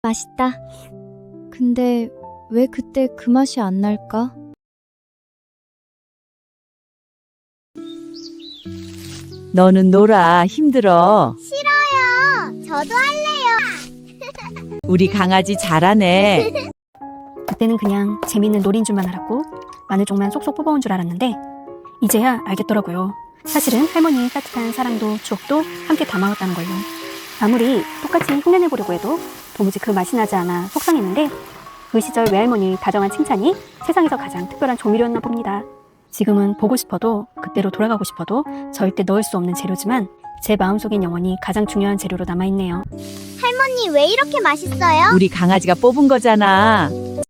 맛있다. 근데 왜 그때 그 맛이 안 날까? 너는 놀아. 힘들어. 싫어요. 저도 할래요. 우리 강아지 잘하네. 그때는 그냥 재미있는 놀이인 줄만 알았고 마늘 쪽만 쏙쏙 뽑아온 줄 알았는데 이제야 알겠더라고요. 사실은 할머니의 따뜻한 사랑도 추억도 함께 담아왔다는 걸요. 아무리 똑같이 흉내내보려고 해도 도무지 그 맛이 나지 않아 속상했는데 그 시절 외할머니의 다정한 칭찬이 세상에서 가장 특별한 조미료였나 봅니다. 지금은 보고 싶어도 그때로 돌아가고 싶어도 절대 넣을 수 없는 재료지만 제 마음속엔 영원히 가장 중요한 재료로 남아있네요. 할머니 왜 이렇게 맛있어요? 우리 강아지가 뽑은 거잖아.